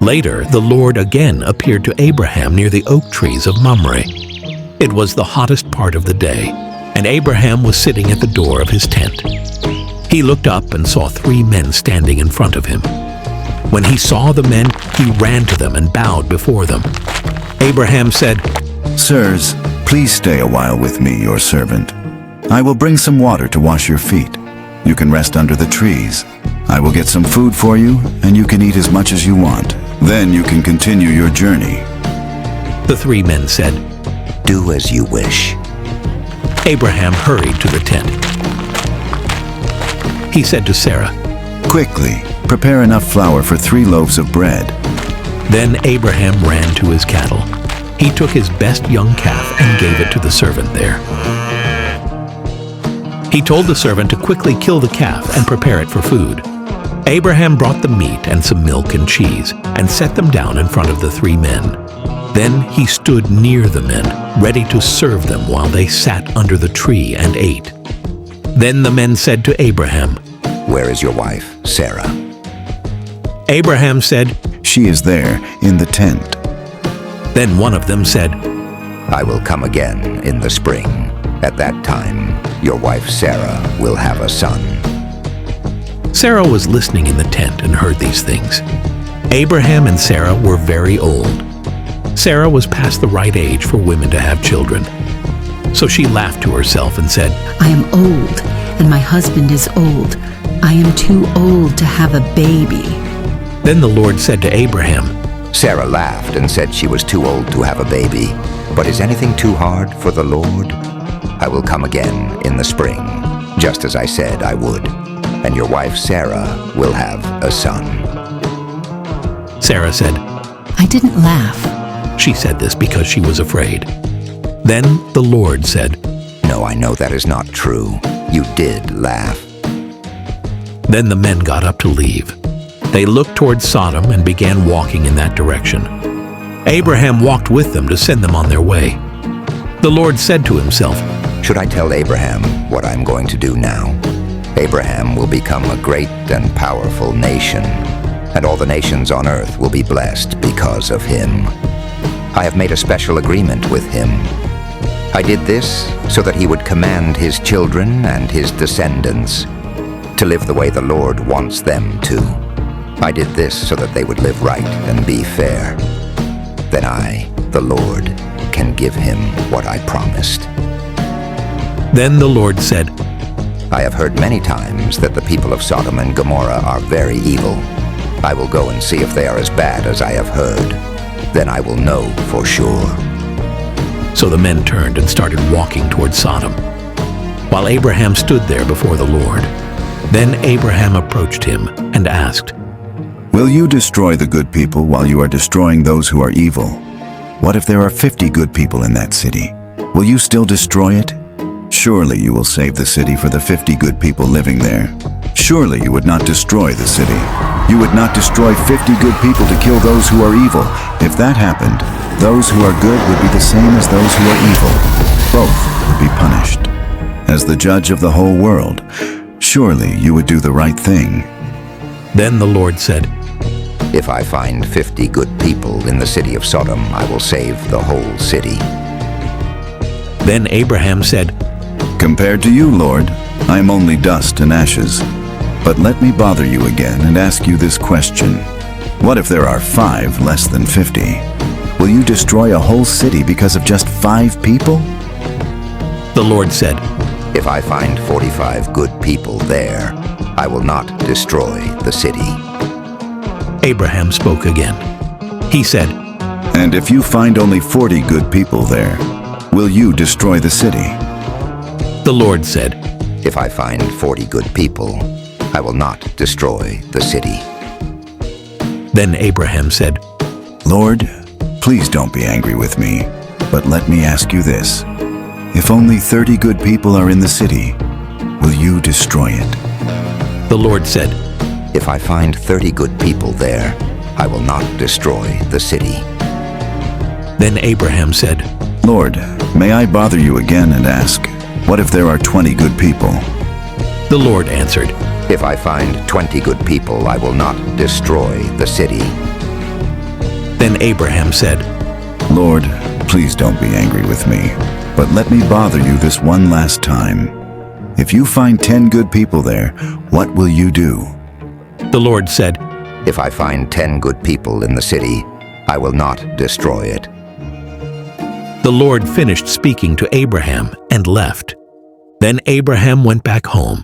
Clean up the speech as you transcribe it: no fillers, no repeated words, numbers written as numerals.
Later, the Lord again appeared to Abraham near the oak trees of Mamre. It was the hottest part of the day, and Abraham was sitting at the door of his tent. He looked up and saw 3 men standing in front of him. When he saw the men, he ran to them and bowed before them. Abraham said, "Sirs, please stay a while with me, your servant. I will bring some water to wash your feet. You can rest under the trees. I will get some food for you, and you can eat as much as you want. Then you can continue your journey." The 3 men said, "Do as you wish." Abraham hurried to the tent. He said to Sarah, "Quickly, prepare enough flour for 3 loaves of bread." Then Abraham ran to his cattle. He took his best young calf and gave it to the servant there. He told the servant to quickly kill the calf and prepare it for food. Abraham brought the meat and some milk and cheese and set them down in front of the 3 men. Then he stood near the men, ready to serve them while they sat under the tree and ate. Then the men said to Abraham, "Where is your wife, Sarah?" Abraham said, "She is there, in the tent." Then one of them said, "I will come again in the spring. At that time, your wife Sarah will have a son." Sarah was listening in the tent and heard these things. Abraham and Sarah were very old. Sarah was past the right age for women to have children. So she laughed to herself and said, "I am old, and my husband is old. I am too old to have a baby." Then the Lord said to Abraham, Sarah laughed and said she was too old to have a baby. "But is anything too hard for the Lord? I will come again in the spring, just as I said I would, and your wife Sarah will have a son." Sarah said, I didn't laugh. She said this because she was afraid. Then the Lord said, "No, I know that is not true. You did laugh." Then the men got up to leave. They looked toward Sodom and began walking in that direction. Abraham walked with them to send them on their way. The Lord said to himself, "Should I tell Abraham what I'm going to do now? Abraham will become a great and powerful nation, and all the nations on earth will be blessed because of him. I have made a special agreement with him. I did this so that he would command his children and his descendants to live the way the Lord wants them to. I did this so that they would live right and be fair. Then I, the Lord, can give him what I promised." Then the Lord said, "I have heard many times that the people of Sodom and Gomorrah are very evil. I will go and see if they are as bad as I have heard. Then I will know for sure." So the men turned and started walking toward Sodom, while Abraham stood there before the Lord. Then Abraham approached him and asked, "Will you destroy the good people while you are destroying those who are evil? What if there are 50 good people in that city? Will you still destroy it? Surely you will save the city for the 50 good people living there. Surely you would not destroy the city. You would not destroy 50 good people to kill those who are evil. If that happened, those who are good would be the same as those who are evil. Both would be punished. As the judge of the whole world, surely you would do the right thing." Then the Lord said, "If I find 50 good people in the city of Sodom, I will save the whole city." Then Abraham said, "Compared to you, Lord, I am only dust and ashes. But let me bother you again and ask you this question. What if there are 5 less than 50? Will you destroy a whole city because of just 5 people?" The Lord said, "If I find 45 good people there, I will not destroy the city." Abraham spoke again. He said, "And if you find only 40 good people there, will you destroy the city?" The Lord said, "If I find 40 good people, I will not destroy the city." Then Abraham said, "Lord, please don't be angry with me, but let me ask you this. If only 30 good people are in the city, will you destroy it?" The Lord said, "If I find 30 good people there, I will not destroy the city." Then Abraham said, "Lord, may I bother you again and ask, what if there are 20 good people?" The Lord answered, "If I find 20 good people, I will not destroy the city." Then Abraham said, Lord, please don't be angry with me, but let me bother you this one last time. If you find 10 good people there, what will you do? The Lord said, If I find 10 good people in the city, I will not destroy it. The Lord finished speaking to Abraham and left. Then Abraham went back home.